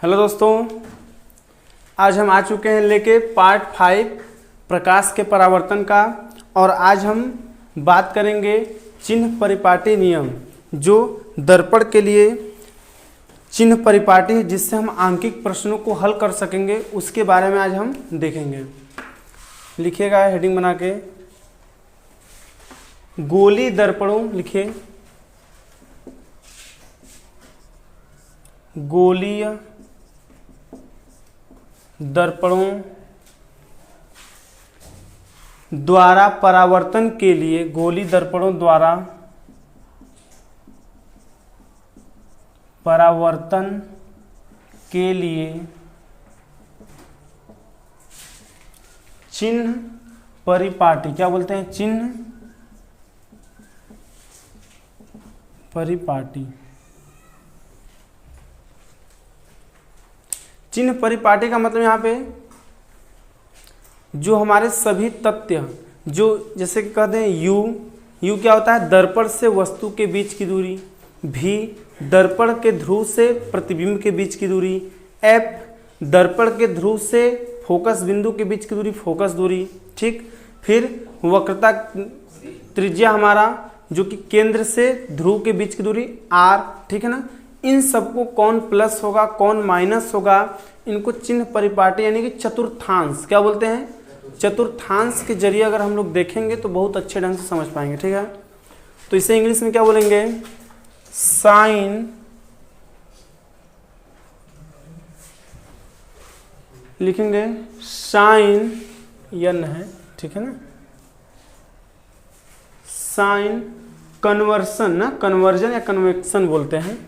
Hello दोस्तों, आज हम आ चुके हैं लेके पार्ट 5 प्रकाश के परावर्तन का। और आज हम बात करेंगे चिन्ह परिपाटी नियम, जो दर्पण के लिए चिन्ह परिपाटी है, जिससे हम आंकिक प्रश्नों को हल कर सकेंगे। उसके बारे में आज हम देखेंगे। लिखिएगा हेडिंग बना के, गोली दर्पणों लिखिए, गोलीय दर्पणों द्वारा परावर्तन के लिए, गोली दर्पणों द्वारा परावर्तन के लिए चिन्ह परिपाटी, क्या बोलते हैं, चिन्ह परिपाटी। चिन्ह परिपाटी का मतलब यहाँ पे जो हमारे सभी तथ्य, जो जैसे कि कहते हैं यू क्या होता है, दर्पण से वस्तु के बीच की दूरी। भी, दर्पण के ध्रुव से प्रतिबिंब के बीच की दूरी। एफ, दर्पण के ध्रुव से फोकस बिंदु के बीच की दूरी, फोकस दूरी। ठीक, फिर वक्रता त्रिज्या हमारा, जो कि केंद्र से ध्रुव के बीच की दूरी, आर। ठीक है ना। इन सबको कौन प्लस होगा, कौन माइनस होगा, इनको चिन्ह परिपाटी यानी कि चतुर्थांश क्या बोलते हैं, चतुर्थांश के जरिए अगर हम लोग देखेंगे तो बहुत अच्छे ढंग से समझ पाएंगे। ठीक है, तो इसे इंग्लिश में क्या बोलेंगे, साइन, लिखेंगे साइन यन है। ठीक है ना, साइन कन्वर्सन ना, कन्वर्जन या कन्वेक्शन बोलते हैं।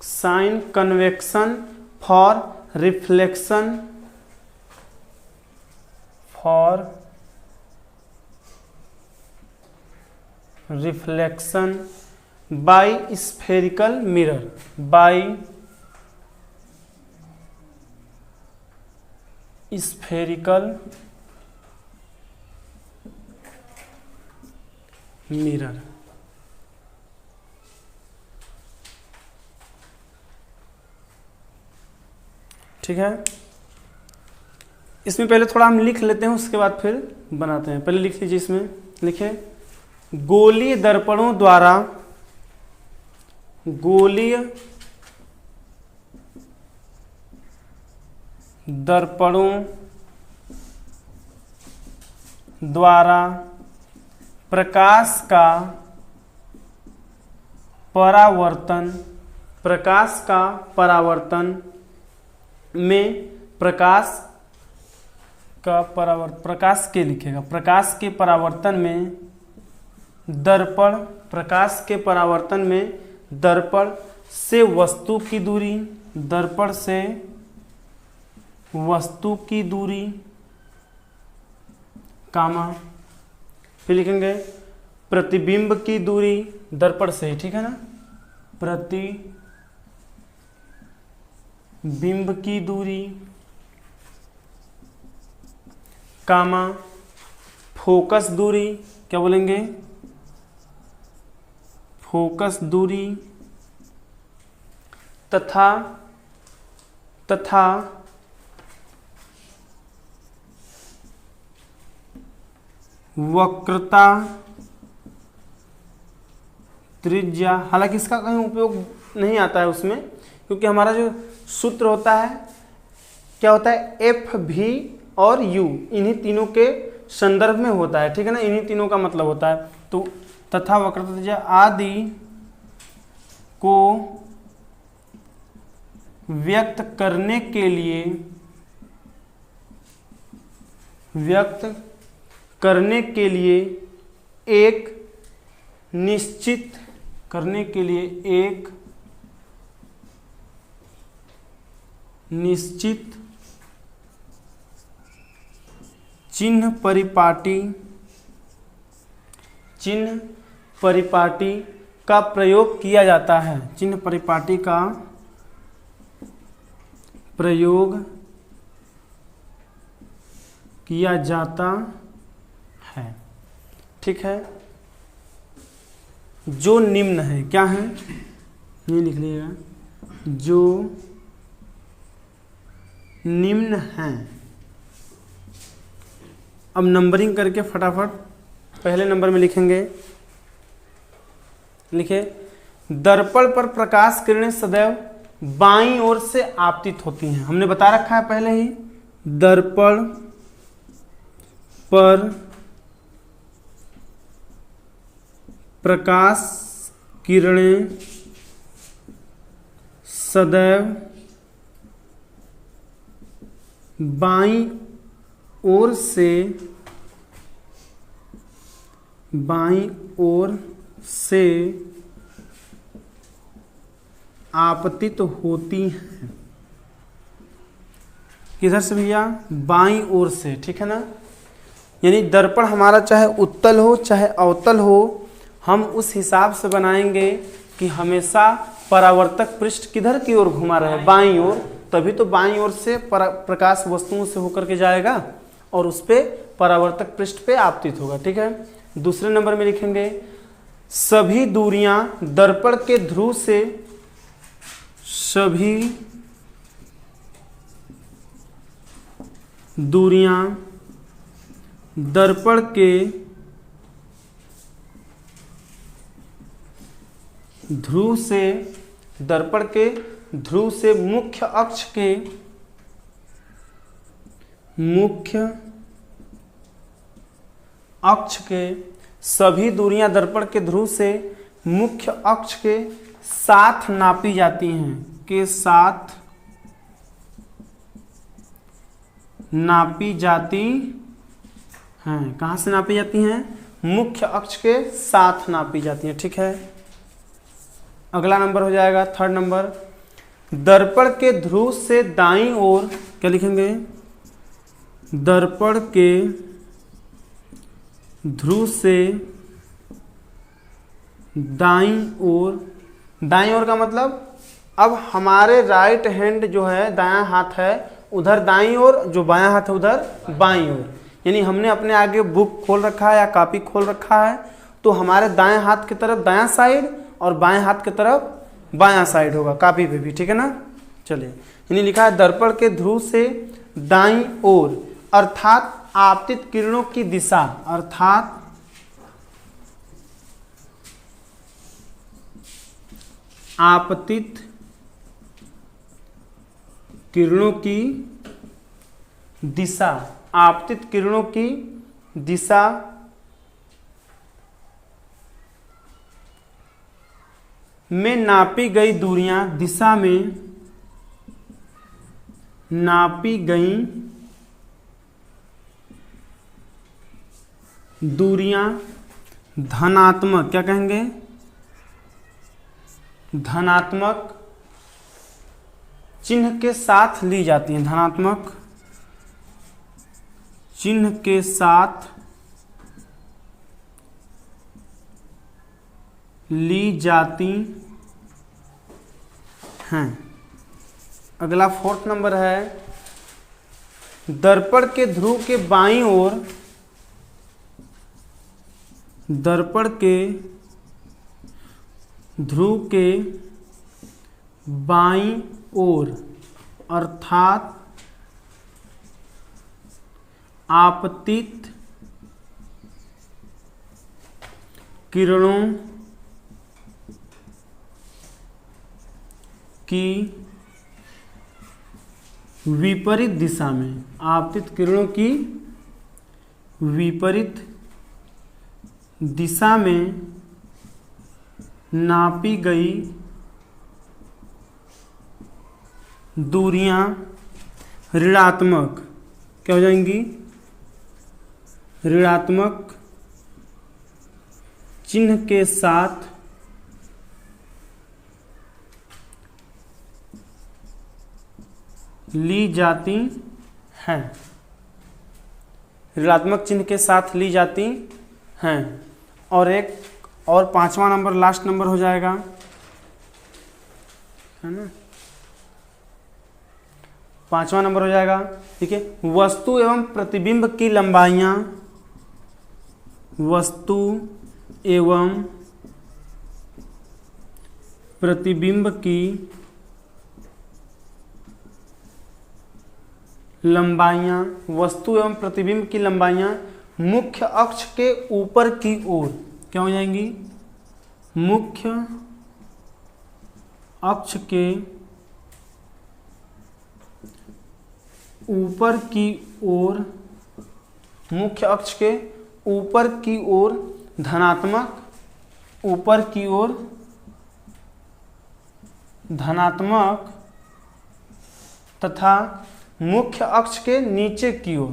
Sign convection for reflection, for reflection by spherical mirror, by spherical mirror. ठीक है, इसमें पहले थोड़ा हम लिख लेते हैं, उसके बाद फिर बनाते हैं। पहले लिख लीजिए, इसमें लिखे, गोलीय दर्पणों द्वारा, गोलीय दर्पणों द्वारा प्रकाश का परावर्तन, प्रकाश का परावर्तन में, प्रकाश का परावर्तन, प्रकाश के लिखेगा, प्रकाश के परावर्तन में दर्पण, प्रकाश के परावर्तन में दर्पण से वस्तु की दूरी, दर्पण से वस्तु की दूरी, कामा, फिर लिखेंगे प्रतिबिंब की दूरी दर्पण से। ठीक है ना, बिंब की दूरी, कामा फोकस दूरी, क्या बोलेंगे, फोकस दूरी, तथा वक्रता त्रिज्या। हालांकि इसका कहीं उपयोग नहीं आता है उसमें, क्योंकि हमारा जो सूत्र होता है क्या होता है, एफ, भी और यू, इन्हीं तीनों के संदर्भ में होता है। ठीक है ना, इन्हीं तीनों का मतलब होता है। तो तथा वक्रता त्रिज्या आदि को व्यक्त करने के लिए, व्यक्त करने के लिए एक निश्चित, करने के लिए एक निश्चित चिन्ह परिपाटी, चिन्ह परिपाटी का प्रयोग किया जाता है, चिन्ह परिपाटी का प्रयोग किया जाता है। ठीक है, जो निम्न है, क्या है, ये लिख लीजिएगा, जो निम्न है। अब नंबरिंग करके फटाफट पहले नंबर में लिखेंगे। लिखे, दर्पण पर प्रकाश किरणें सदैव बाईं ओर से आपतित होती हैं। हमने बता रखा है पहले ही, दर्पण पर प्रकाश किरणें सदैव बाईं ओर से आपतित होती हैं। किधर से भैया? बाईं ओर से, ठीक है ना। यानी दर्पण हमारा चाहे उत्तल हो चाहे अवतल हो, हम उस हिसाब से बनाएंगे कि हमेशा परावर्तक पृष्ठ किधर की ओर घुमा रहे, बाईं ओर। तभी तो बाईं ओर से प्रकाश वस्तुओं से होकर के जाएगा और उस पे परावर्तक पृष्ठ पे आपतित होगा, ठीक है। दूसरे नंबर में लिखेंगे, सभी दूरियां दर्पण के ध्रुव से, सभी दूरियां दर्पण के ध्रुव से, दर्पण के ध्रुव से मुख्य अक्ष के सभी दूरियां दर्पण के ध्रुव से मुख्य अक्ष के साथ नापी जाती हैं, के साथ नापी जाती हैं। कहाँ से नापी जाती हैं? मुख्य अक्ष के साथ नापी जाती हैं, ठीक है। अगला नंबर हो जाएगा थर्ड नंबर, दर्पण के ध्रुव से दाईं ओर, क्या लिखेंगे? दर्पण के ध्रुव से दाईं ओर, दाईं ओर का मतलब अब हमारे राइट हैंड जो है, दायां हाथ है उधर दाईं ओर, जो बायां हाथ है उधर बाईं ओर। यानी हमने अपने आगे बुक खोल रखा है या कॉपी खोल रखा है, तो हमारे दाएं हाथ की तरफ दायां साइड और बाएं हाथ की तरफ बायां साइड होगा कॉपी पे भी, ठीक है ना। चलिए, यानी लिखा है दर्पण के ध्रुव से दाईं ओर, अर्थात आपतित किरणों की दिशा, अर्थात आपतित किरणों की दिशा, आपतित किरणों की दिशा में नापी गई दूरियां, दिशा में नापी गई दूरियां धनात्मक, क्या कहेंगे? धनात्मक चिन्ह के साथ ली जाती हैं, धनात्मक चिन्ह के साथ ली जाती हैं। अगला फोर्थ नंबर है, दर्पण के ध्रुव के बाईं ओर, दर्पण के ध्रुव के बाईं ओर, अर्थात आपतित किरणों की विपरीत दिशा में, आपतित किरणों की विपरीत दिशा में नापी गई दूरियां ऋणात्मक, क्या हो जाएंगी? ऋणात्मक चिन्ह के साथ ली जाती हैं, ऋणात्मक चिन्ह के साथ ली जाती हैं। और एक और पांचवा नंबर, लास्ट नंबर हो जाएगा, है ना। पांचवा नंबर हो जाएगा, ठीक है, वस्तु एवं प्रतिबिंब की लंबाइयां, वस्तु एवं प्रतिबिंब की लंबाइयाँ, वस्तु एवं प्रतिबिंब की लंबाइयाँ मुख्य अक्ष के ऊपर की ओर क्या हो जाएंगी? मुख्य अक्ष के ऊपर की ओर, मुख्य अक्ष के ऊपर की ओर धनात्मक, ऊपर की ओर धनात्मक तथा मुख्य अक्ष के नीचे की ओर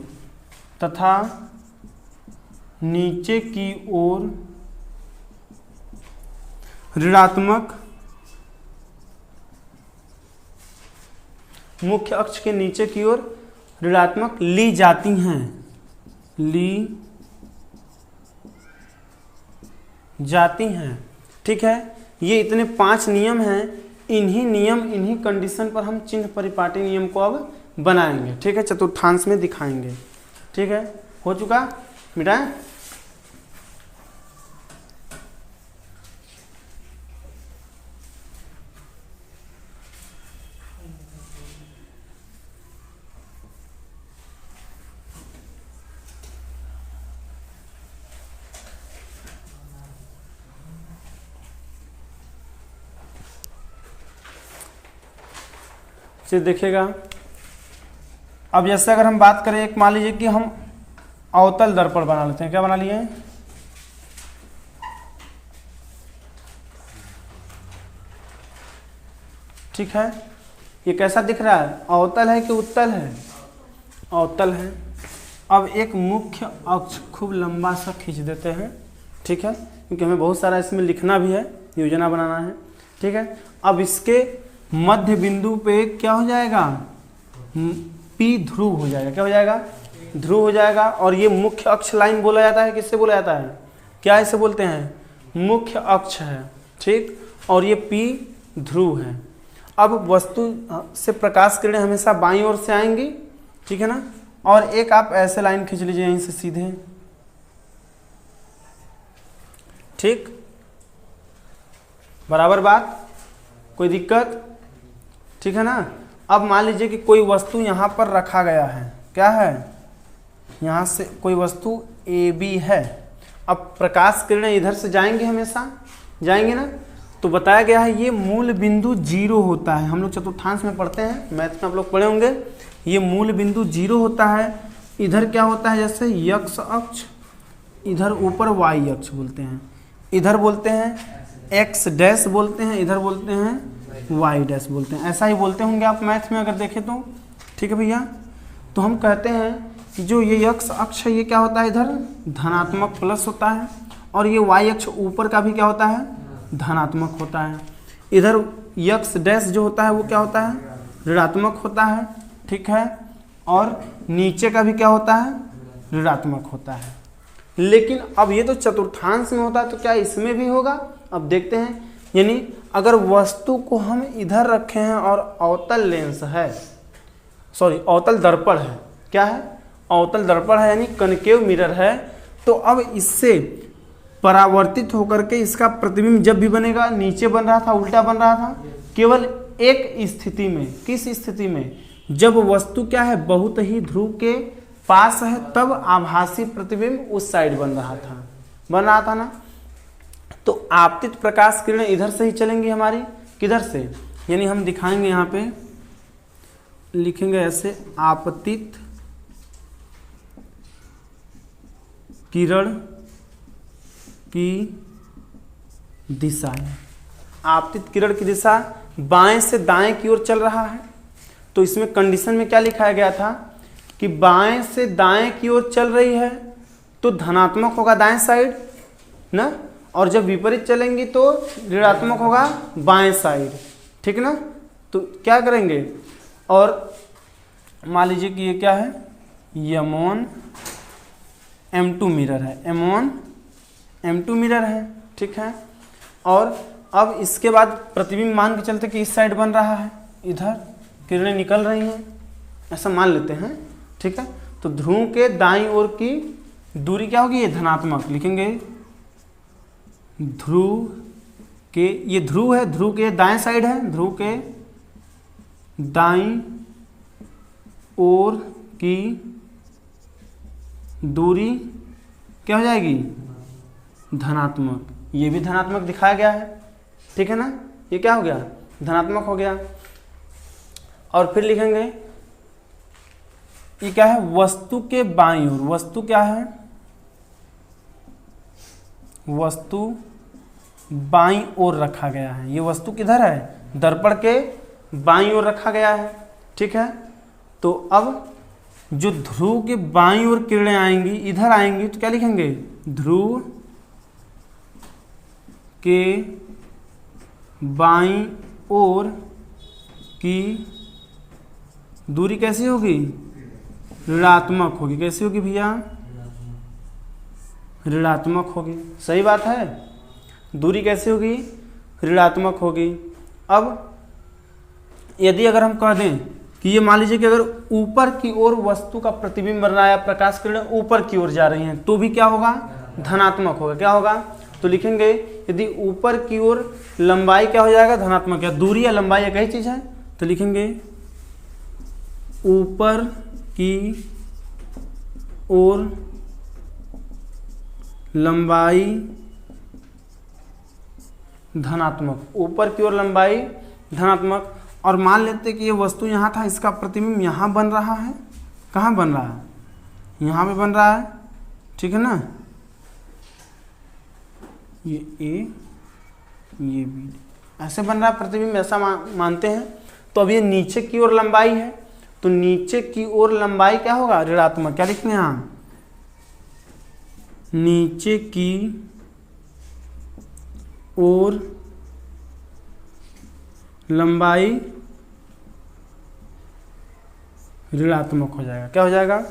तथा नीचे की ओर ऋणात्मक, मुख्य अक्ष के नीचे की ओर ऋणात्मक ली जाती हैं, ली जाती हैं। ठीक है, ये इतने 5 नियम हैं। इन्हीं नियम, इन्हीं कंडीशन पर हम चिन्ह परिपाटी नियम को अब बनाएंगे। ठीक है, चतुर्थांश में दिखाएंगे। ठीक है, हो चुका मिटाएं। देखिएगा, अब जैसे अगर हम बात करें, एक मान लीजिए कि हम अवतल दर्पण बना लेते हैं। क्या बना लिए? ठीक है, ये कैसा दिख रहा है? अवतल है कि उत्तल है? अवतल है। अब एक मुख्य अक्ष खूब लंबा सा खींच देते हैं। ठीक है, क्योंकि हमें बहुत सारा इसमें लिखना भी है, योजना बनाना है। ठीक है, अब इसके मध्य बिंदु पे क्या हो जाएगा? P ध्रुव हो जाएगा। क्या हो जाएगा? ध्रुव हो जाएगा। और ये मुख्य अक्ष लाइन बोला जाता है। किससे बोला जाता है? क्या इसे बोलते हैं? मुख्य अक्ष है। ठीक, और ये P ध्रुव है। अब वस्तु से प्रकाश किरणें हमेशा बाईं ओर से आएंगी। ठीक है ना, और एक आप ऐसे लाइन खींच लीजिए यहीं से सीधे। ठीक, बराबर बात, कोई दिक्कत? ठीक है ना। अब मान लीजिए कि कोई वस्तु यहाँ पर रखा गया है। क्या है? यहाँ से कोई वस्तु AB है। अब प्रकाश किरणें इधर से जाएंगे, हमेशा जाएंगे ना। तो बताया गया है ये मूल बिंदु 0 होता है। हम लोग चतुर्थांश में पढ़ते हैं, मैथ में आप लोग पढ़े होंगे। ये मूल बिंदु 0 होता है। इधर क्या होता है? जैसे यक्ष अक्ष, इधर ऊपर वाई अक्ष बोलते हैं, इधर बोलते हैं एक्स डैश बोलते हैं, इधर बोलते हैं वाई डैश बोलते हैं। ऐसा ही बोलते होंगे आप मैथ में अगर देखें तो। ठीक है भैया, तो हम कहते हैं कि जो ये यक्ष अक्ष है ये क्या होता है? इधर धनात्मक प्लस होता है, और ये वाई अक्ष ऊपर का भी क्या होता है? धनात्मक होता है। इधर यक्ष डैश जो होता है वो क्या होता है? ऋणात्मक होता है। ठीक है, और नीचे का भी क्या होता है? ऋणात्मक होता है। लेकिन अब ये तो चतुर्थांश में होता है, तो क्या इसमें भी होगा? अब देखते हैं। यानी अगर वस्तु को हम इधर रखे हैं और अवतल लेंस है, सॉरी अवतल दर्पण है। क्या है? अवतल दर्पण है, यानी कनकेव मिरर है। तो अब इससे परावर्तित होकर के इसका प्रतिबिंब जब भी बनेगा, नीचे बन रहा था, उल्टा बन रहा था, केवल एक स्थिति में। किस स्थिति में? जब वस्तु क्या है? बहुत ही ध्रुव के पास है, तब आभासी प्रतिबिंब उस साइड बन रहा था ना। तो आपतित प्रकाश किरणें इधर से ही चलेंगी हमारी। किधर से? यानी हम दिखाएंगे, यहाँ पे लिखेंगे ऐसे, आपतित किरण की दिशा है। आपतित किरण की दिशा बाएं से दाएं की ओर चल रहा है। तो इसमें कंडीशन में क्या लिखाया गया था कि बाएं से दाएं की ओर चल रही है तो धनात्मक होगा दाएं साइड ना, और जब विपरीत चलेंगी तो ऋणात्मक होगा बाएं साइड। ठीक ना। तो क्या करेंगे? और मान लीजिए कि ये क्या है? M1 M2 मिरर है। M1 M2 मिरर है। ठीक है, और अब इसके बाद प्रतिबिंब मान के चलते कि इस साइड बन रहा है, इधर किरणें निकल रही हैं, ऐसा मान लेते हैं। ठीक है, तो ध्रुव के दाईं ओर की दूरी क्या होगी? ये धनात्मक लिखेंगे, ध्रुव के, ये ध्रुव है, ध्रुव के दाएं साइड है, ध्रुव के दाईं ओर की दूरी क्या हो जाएगी, धनात्मक। ये भी धनात्मक दिखाया गया है, ठीक है ना, ये क्या हो गया, धनात्मक हो गया। और फिर लिखेंगे ये क्या है, वस्तु के बाईं ओर, वस्तु क्या है, वस्तु बाईं ओर रखा गया है। ये वस्तु किधर है, दर्पण के बाईं ओर रखा गया है, ठीक है। तो अब जो ध्रुव के बाईं ओर किरणें आएंगी, इधर आएंगी, तो क्या लिखेंगे, ध्रुव के बाईं ओर की दूरी कैसी होगी, ऋणात्मक होगी। कैसी होगी भैया, ऋणात्मक होगी। सही बात है, दूरी कैसी होगी, ऋणात्मक होगी। अब यदि अगर हम कह दें कि ये मान लीजिए कि अगर ऊपर की ओर वस्तु का प्रतिबिंब बन रहा है, प्रकाश किरण ऊपर की ओर जा रही हैं, तो भी क्या होगा, धनात्मक होगा। क्या होगा, तो लिखेंगे यदि ऊपर की ओर लंबाई क्या हो जाएगा, धनात्मक। या दूरी या लंबाई एक ही चीज है, तो लिखेंगे ऊपर की ओर लंबाई धनात्मक, ऊपर की ओर लंबाई धनात्मक। और मान लेते कि ये वस्तु यहाँ था, इसका प्रतिबिंब यहाँ बन रहा है। कहाँ बन रहा है, यहाँ पे बन रहा है, ठीक है ना, ये ए ये बी, ऐसे बन रहा है प्रतिबिंब, ऐसा मानते हैं। तो अब ये नीचे की ओर लंबाई है, तो नीचे की ओर लंबाई क्या होगा, ऋणात्मक। क्या लिखते हैं यहाँ, नीचे की ओर लंबाई ऋणात्मक हो जाएगा। क्या हो जाएगा,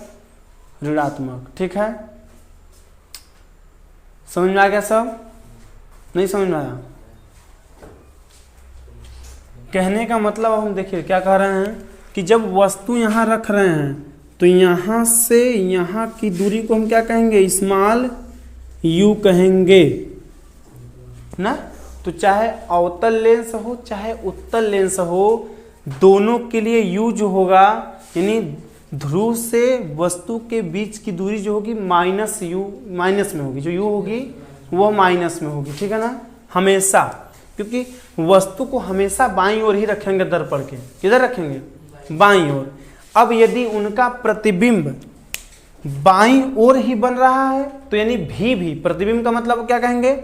ऋणात्मक, ठीक है। समझ में आ गया सब, नहीं समझ में आया। कहने का मतलब हम देखिए क्या कह रहे हैं कि जब वस्तु यहाँ रख रहे हैं, तो यहाँ से यहाँ की दूरी को हम क्या कहेंगे, स्मॉल यू कहेंगे ना। तो चाहे अवतल लेंस हो चाहे उत्तल लेंस हो, दोनों के लिए यू जो होगा, यानी ध्रुव से वस्तु के बीच की दूरी जो होगी माइनस यू, माइनस में होगी। जो यू होगी वो माइनस में होगी, ठीक है ना, हमेशा। क्योंकि वस्तु को हमेशा बाईं ओर ही रखेंगे दर्पण के। किधर रखेंगे, बाईं ओर। अब यदि उनका प्रतिबिंब बाईं ओर ही बन रहा है, तो यानी भी प्रतिबिंब का मतलब क्या कहेंगे,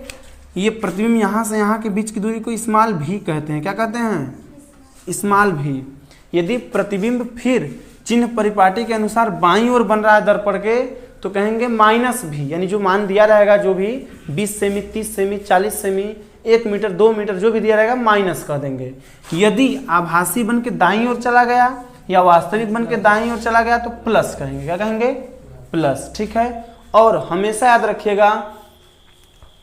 ये प्रतिबिंब यहाँ से यहाँ के बीच की दूरी को स्मॉल भी कहते हैं। क्या कहते हैं, स्मॉल भी। यदि प्रतिबिंब फिर चिन्ह परिपाटी के अनुसार बाईं ओर बन रहा है दर्पण के, तो कहेंगे माइनस भी, यानी जो मान दिया रहेगा, जो भी 20 cm 30 cm 40 cm 1 metre 2 metre जो भी दिया रहेगा, माइनस कर देंगे। यदि आभासी बन के दाईं ओर चला गया या वास्तविक बन के दाईं ओर चला गया, तो प्लस कहेंगे। क्या कहेंगे, प्लस, ठीक है। और हमेशा याद रखिएगा,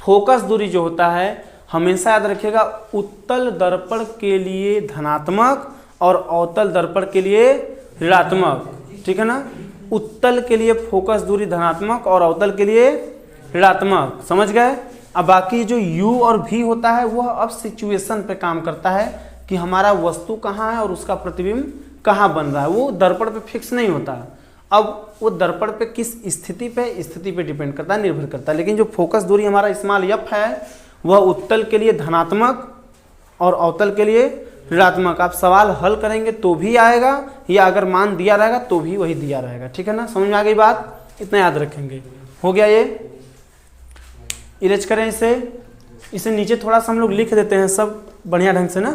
फोकस दूरी जो होता है, हमेशा याद रखिएगा, उत्तल दर्पण के लिए धनात्मक और अवतल दर्पण के लिए ऋणात्मक, ठीक है ना। उत्तल के लिए फोकस दूरी धनात्मक और अवतल के लिए ऋणात्मक, समझ गए। अब बाकी जो u और v होता है, वह अब सिचुएशन पे काम करता है कि हमारा वस्तु कहाँ है और उसका प्रतिबिंब कहाँ बन रहा है। वो दर्पण पे फिक्स नहीं होता। अब वो दर्पण पे किस स्थिति पे डिपेंड करता है, निर्भर करता है। लेकिन जो फोकस दूरी हमारा स्मॉल f है, वह उत्तल के लिए धनात्मक और अवतल के लिए ऋणात्मक। आप सवाल हल करेंगे तो भी आएगा, या अगर मान दिया रहेगा तो भी वही दिया रहेगा, ठीक है ना। समझ में आ गई बात, इतना याद रखेंगे। हो गया, ये इरेज करें इसे नीचे थोड़ा सा हम लोग लिख देते हैं सब बढ़िया ढंग से ना,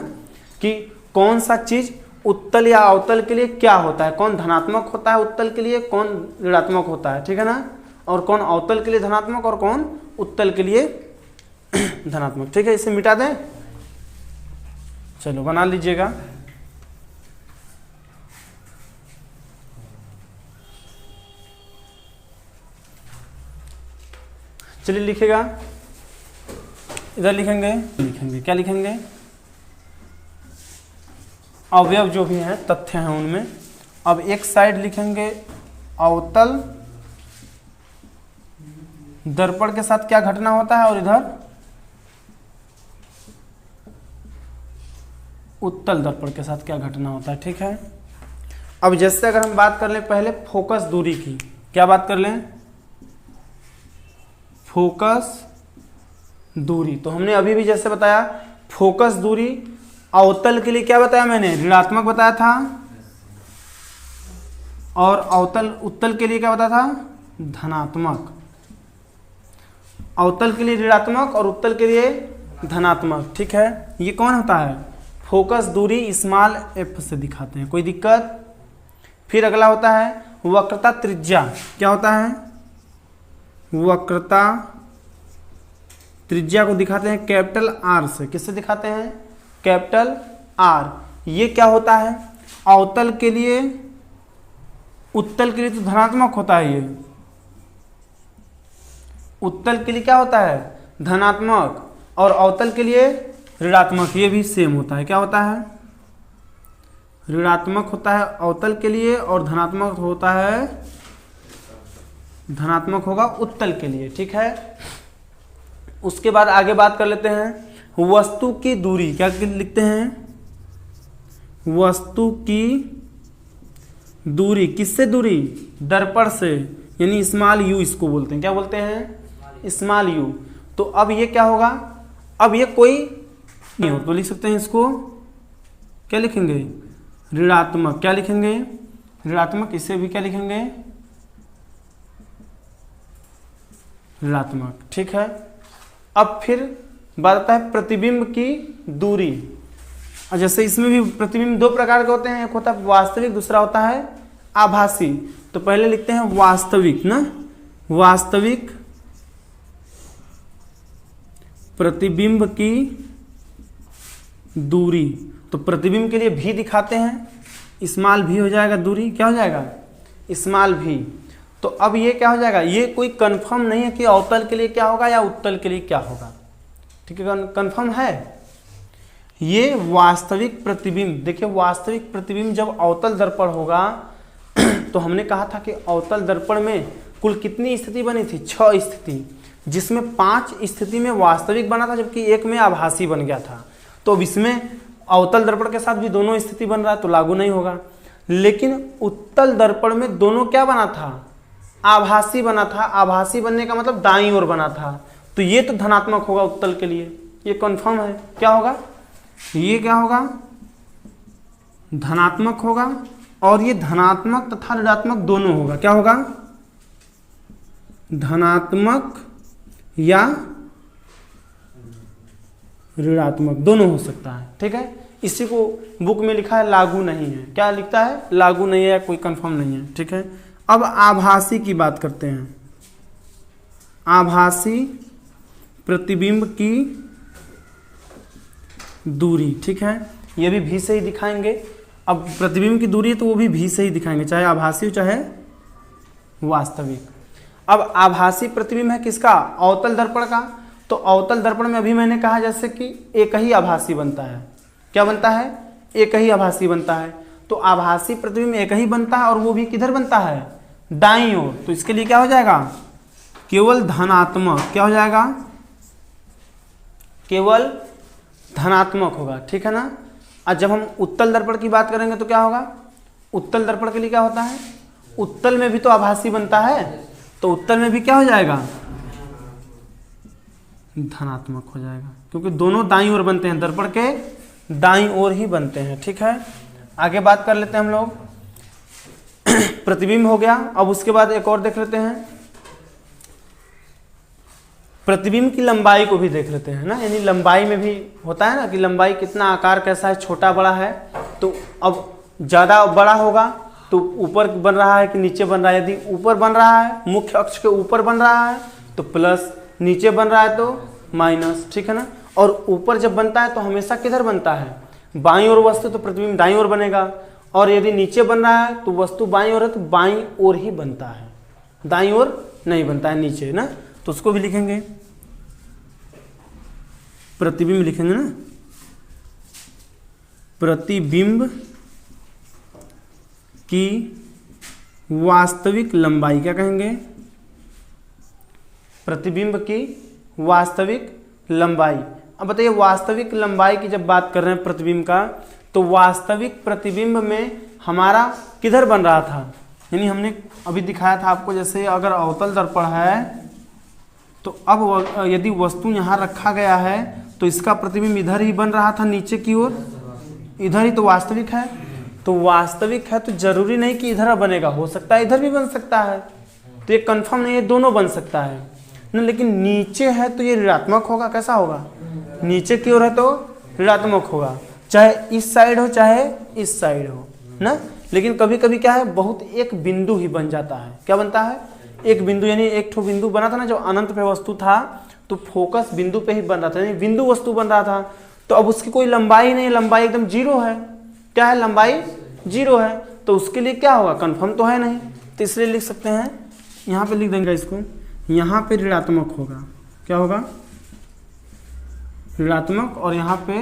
कि कौन सा चीज उत्तल या अवतल के लिए क्या होता है, कौन धनात्मक होता है उत्तल के लिए, कौन ऋणात्मक होता है, ठीक है ना, और कौन अवतल के लिए धनात्मक और कौन उत्तल के लिए धनात्मक, ठीक है। इसे मिटा दें, चलो बना लीजिएगा। चलिए लिखेगा, इधर लिखेंगे क्या लिखेंगे, अवयव जो भी हैं, तथ्य हैं उनमें। अब एक साइड लिखेंगे अवतल दर्पण के साथ क्या घटना होता है, और इधर उत्तल दर्पण के साथ क्या घटना होता है। ठीक है, अब जैसे अगर हम बात कर लें पहले फोकस दूरी की, क्या बात कर लें, फोकस दूरी। तो हमने अभी भी जैसे बताया फोकस दूरी अवतल के लिए क्या बताया मैंने, ऋणात्मक बताया था, और अवतल उत्तल के लिए क्या बताया था, धनात्मक। अवतल के लिए ऋणात्मक और उत्तल के लिए धनात्मक। ठीक है, ये कौन होता है, फोकस दूरी स्मॉल एफ से दिखाते हैं, कोई दिक्कत। फिर अगला होता है वक्रता त्रिज्या, क्या होता है, वक्रता त्रिज्या को दिखाते हैं कैपिटल आर से, किससे दिखाते हैं, कैपिटल आर। ये क्या होता है, अवतल के लिए, उत्तल के लिए तो धनात्मक होता है, ये उत्तल के लिए क्या होता है, धनात्मक, और अवतल के लिए ऋणात्मक, ये भी सेम होता है, क्या होता है, ऋणात्मक होता है अवतल के लिए और धनात्मक होता है, धनात्मक होगा उत्तल के लिए। ठीक है, उसके बाद आगे बात कर लेते हैं वस्तु की दूरी, क्या लिखते हैं, वस्तु की दूरी, किससे दूरी, दर्पण से, यानी स्मॉल यू इसको बोलते हैं, क्या बोलते हैं, स्मॉल यू। तो अब ये क्या होगा, अब ये कोई नहीं हो तो लिख सकते हैं इसको, क्या लिखेंगे, ऋणात्मक, क्या लिखेंगे, ऋणात्मक, इसे भी क्या लिखेंगे, ऋणात्मक। ठीक है, अब फिर बात आता है प्रतिबिंब की दूरी। और जैसे इसमें भी प्रतिबिंब दो प्रकार के होते हैं, एक होता है वास्तविक, दूसरा होता है आभासी। तो पहले लिखते हैं वास्तविक ना, वास्तविक प्रतिबिंब की दूरी। तो प्रतिबिंब के लिए भी दिखाते हैं, स्मॉल भी हो जाएगा, दूरी क्या हो जाएगा, स्मॉल भी। तो अब ये क्या हो जाएगा, ये कोई कंफर्म नहीं है कि अवतल के लिए क्या होगा या उत्तल के लिए क्या होगा। ठीक है, कंफर्म है, ये वास्तविक प्रतिबिंब। देखिए वास्तविक प्रतिबिंब जब अवतल दर्पण होगा तो हमने कहा था कि अवतल दर्पण में कुल कितनी स्थिति बनी थी, 6 स्थिति, जिसमें 5 स्थिति में वास्तविक बना था जबकि एक में आभासी बन गया था। तो अब इसमें अवतल दर्पण के साथ भी दोनों स्थिति बन रहा है तो लागू नहीं होगा। लेकिन उत्तल दर्पण में दोनों क्या बना था, आभासी बना था। आभासी बनने का मतलब दाईं ओर बना था, तो ये तो धनात्मक होगा उत्तल के लिए, ये कंफर्म है। क्या होगा, ये क्या होगा, धनात्मक होगा, और ये धनात्मक तथा ऋणात्मक दोनों होगा। क्या होगा, धनात्मक या ऋणात्मक दोनों हो सकता है। ठीक है, इसी को बुक में लिखा है लागू नहीं है, क्या लिखता है, लागू नहीं है, कोई कंफर्म नहीं है। ठीक है, अब आभासी की बात करते हैं, आभासी प्रतिबिंब की दूरी। ठीक है, ये भी भी से ही दिखाएंगे। अब प्रतिबिंब की दूरी है तो वो भी भी से ही दिखाएंगे, चाहे आभासी हो चाहे वास्तविक। अब आभासी प्रतिबिंब है किसका, अवतल दर्पण का। तो अवतल दर्पण में अभी मैंने कहा जैसे कि एक ही आभासी बनता है, क्या बनता है, एक ही आभासी बनता है। तो आभासी प्रतिबिंब एक ही बनता है और वो भी किधर बनता है, दाईं ओर। तो इसके लिए क्या हो जाएगा, केवल धनात्मक, क्या हो जाएगा, केवल धनात्मक होगा। ठीक है ना। और जब हम उत्तल दर्पण की बात करेंगे तो क्या होगा, उत्तल दर्पण के लिए क्या होता है, उत्तल में भी तो आभासी बनता है, तो उत्तल में भी क्या हो जाएगा, धनात्मक हो जाएगा, क्योंकि दोनों दाईं ओर बनते हैं, दर्पण के दाईं ओर ही बनते हैं। ठीक है, आगे बात कर लेते हैं हम लोग। प्रतिबिंब हो गया, अब उसके बाद एक और देख लेते हैं, प्रतिबिंब की लंबाई को भी देख लेते हैं ना। यानी लंबाई में भी होता है ना कि लंबाई कितना, आकार कैसा है, छोटा बड़ा है। तो अब ज़्यादा बड़ा होगा तो ऊपर बन रहा है कि नीचे बन रहा है। यदि ऊपर बन रहा है, मुख्य अक्ष के ऊपर बन रहा है तो प्लस, नीचे बन रहा है तो माइनस। ठीक है ना। और ऊपर जब बनता है तो हमेशा किधर बनता है, बाईं ओर वस्तु, तो प्रतिबिंब दाईं ओर बनेगा। और यदि नीचे बन रहा है तो वस्तु बाईं ओर है तो बाईं ओर ही बनता है, दाईं ओर नहीं बनता है, नीचे ना। तो उसको भी लिखेंगे, प्रतिबिंब लिखेंगे ना, प्रतिबिंब की वास्तविक लंबाई, क्या कहेंगे, प्रतिबिंब की वास्तविक लंबाई। अब बताइए वास्तविक लंबाई की जब बात कर रहे हैं प्रतिबिंब का, तो वास्तविक प्रतिबिंब में हमारा किधर बन रहा था, यानी हमने अभी दिखाया था आपको, जैसे अगर अवतल दर्पण है तो अब यदि वस्तु यहाँ रखा गया है तो इसका प्रतिबिंब इधर ही बन रहा था नीचे की ओर, इधर ही तो वास्तविक है। तो वास्तविक है तो जरूरी नहीं कि इधर बनेगा, हो सकता है इधर भी बन सकता है, तो ये कंफर्म नहीं है, दोनों बन सकता है ना। लेकिन नीचे है तो ये ऋणात्मक होगा, कैसा होगा, नीचे की ओर है तो ऋणात्मक होगा, चाहे इस साइड हो चाहे इस साइड हो ना। लेकिन कभी कभी क्या है, बहुत एक बिंदु ही बन जाता है, क्या बनता है, एक बिंदु, यानी एक ठो बिंदु बना था ना, जो अनंत पे वस्तु था तो फोकस बिंदु पे ही बन रहा था, यानी बिंदु वस्तु बन रहा था, तो अब उसकी कोई लंबाई नहीं, लंबाई एकदम जीरो है, क्या है, लंबाई जीरो है, तो उसके लिए क्या होगा, कंफर्म तो है नहीं, तो इसलिए लिख सकते हैं, यहाँ पे लिख देंगे इसको, यहाँ पे ऋणात्मक होगा, क्या होगा, ऋणात्मक, और यहाँ पे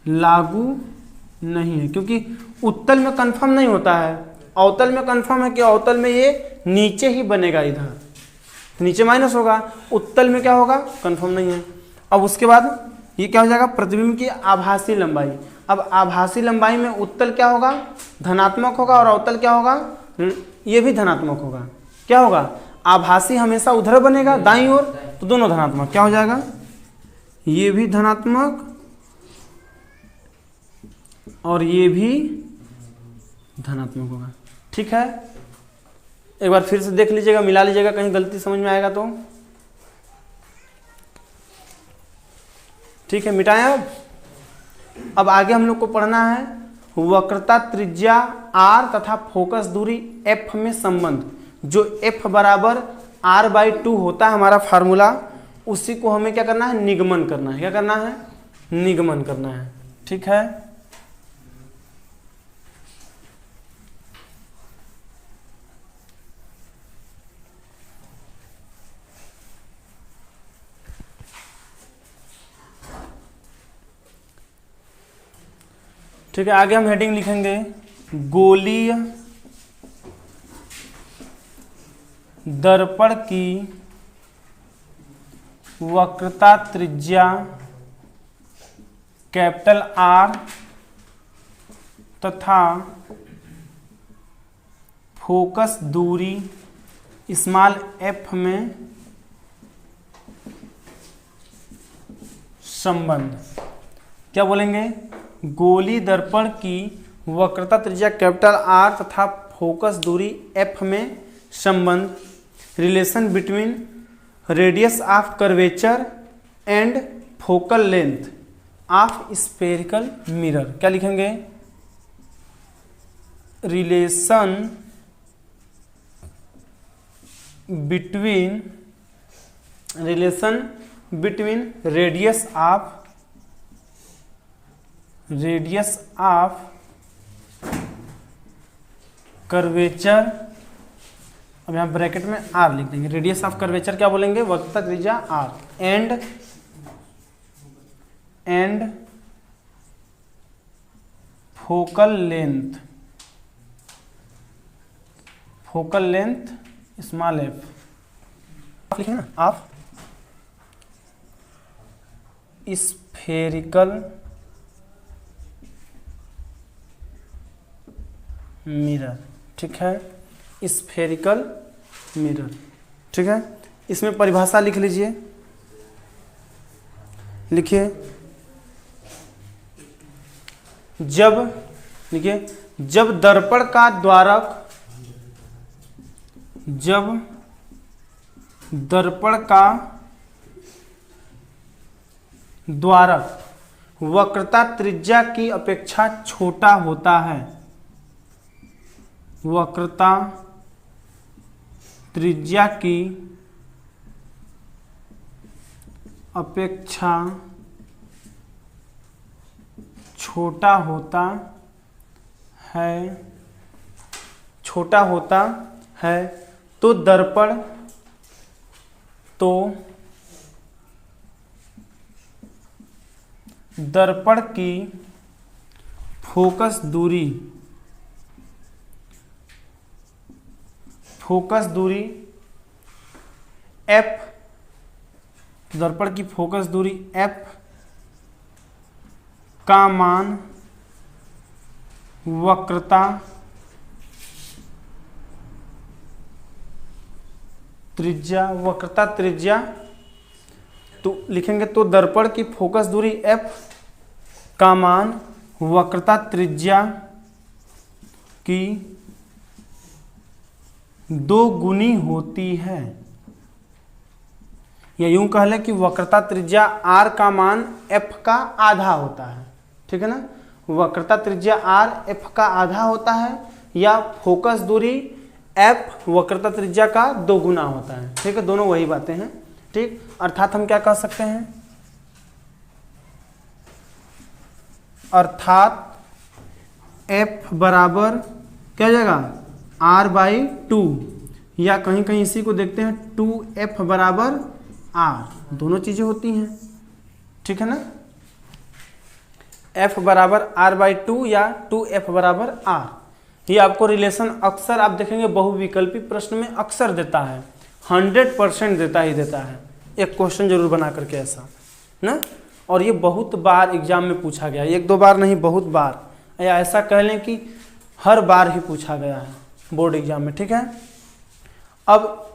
लागू नहीं है, क्योंकि उत्तल में कंफर्म नहीं होता है, अवतल में कंफर्म है कि अवतल में ये नीचे ही बनेगा, इधर तो नीचे माइनस होगा, उत्तल में क्या होगा, कंफर्म नहीं है। अब उसके बाद ये क्या हो जाएगा, प्रतिबिंब की आभासी लंबाई। अब आभासी लंबाई में उत्तल क्या होगा, धनात्मक होगा, और अवतल क्या होगा, ये भी धनात्मक होगा, क्या होगा, आभासी हमेशा उधर बनेगा दाईं ओर, तो दोनों धनात्मक, क्या हो जाएगा, ये भी धनात्मक और ये भी धनात्मक होगा। ठीक है, एक बार फिर से देख लीजिएगा, मिला लीजिएगा, कहीं गलती समझ में आएगा तो। ठीक है, मिटाएं। अब आगे हम लोग को पढ़ना है वक्रता त्रिज्या r तथा फोकस दूरी f में संबंध। जो f बराबर r/2 होता है हमारा फार्मूला, उसी को हमें क्या करना है, निगमन करना है, क्या करना है, निगमन करना है। ठीक है, ठीक है, आगे हम हेडिंग लिखेंगे गोलीय दर्पण की वक्रता त्रिज्या कैपिटल R तथा फोकस दूरी स्मॉल f में संबंध। क्या बोलेंगे, गोली दर्पण की वक्रता त्रिज्या कैपिटल R तथा फोकस दूरी f में संबंध, relation between radius of curvature and focal length of spherical mirror. क्या लिखेंगे, relation between radius of curvature, अब यहाँ ब्रैकेट में R लिख देंगे, रेडियस ऑफ कर्वेचर क्या बोलेंगे, वक्रता त्रिज्या R, and focal length small f लिखे ना, ऑफ स्फेरिकल मिरर। ठीक है, स्फेरिकल मिरर। ठीक है, इसमें परिभाषा लिख लीजिए, लिखिए, जब दर्पण का द्वारक वक्रता त्रिज्या की अपेक्षा छोटा होता है, वक्रता त्रिज्या की अपेक्षा छोटा होता है तो दर्पण की फोकस दूरी f दर्पण की फोकस दूरी f का मान वक्रता त्रिज्या तो लिखेंगे तो दर्पण की फोकस दूरी f का मान वक्रता त्रिज्या की 2 गुनी होती है, या यूं कह लें कि वक्रता त्रिज्या r का मान f का आधा होता है। ठीक है ना, वक्रता त्रिज्या r f का आधा होता है, या फोकस दूरी f वक्रता त्रिज्या का 2 गुना होता है। ठीक है, दोनों वही बातें हैं। ठीक, अर्थात हम क्या कह सकते हैं, अर्थात f बराबर क्या हो जाएगा r/2, या कहीं कहीं इसी को देखते हैं 2f बराबर r, दोनों चीजें होती हैं। ठीक है ना, f बराबर r/2 या 2f बराबर r। ये आपको रिलेशन अक्सर आप देखेंगे बहुविकल्पी प्रश्न में अक्सर देता है, 100% देता ही देता है, एक क्वेश्चन जरूर बना करके ऐसा ना। और ये बहुत बार एग्जाम में पूछा गया, 1-2 बार नहीं, बहुत बार, या ऐसा कह लें कि हर बार ही पूछा गया है बोर्ड एग्जाम में। ठीक है, अब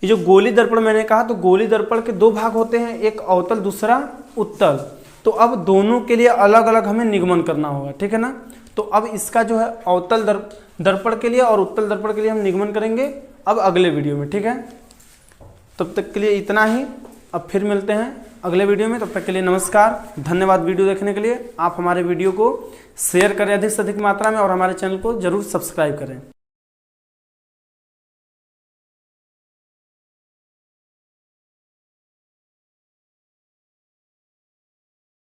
ये जो गोली दर्पण मैंने कहा, तो गोली दर्पण के 2 भाग होते हैं, एक अवतल दूसरा उत्तल। तो अब दोनों के लिए अलग अलग हमें निगमन करना होगा। ठीक है ना, तो अब इसका जो है अवतल दर्पण के लिए और उत्तल दर्पण के लिए हम निगमन करेंगे अब अगले वीडियो में। ठीक है, तब तक के लिए इतना ही, अब फिर मिलते हैं अगले वीडियो में। तब तक के लिए नमस्कार, धन्यवाद वीडियो देखने के लिए। आप हमारे वीडियो को शेयर करें अधिक से अधिक मात्रा में और हमारे चैनल को जरूर सब्सक्राइब करें।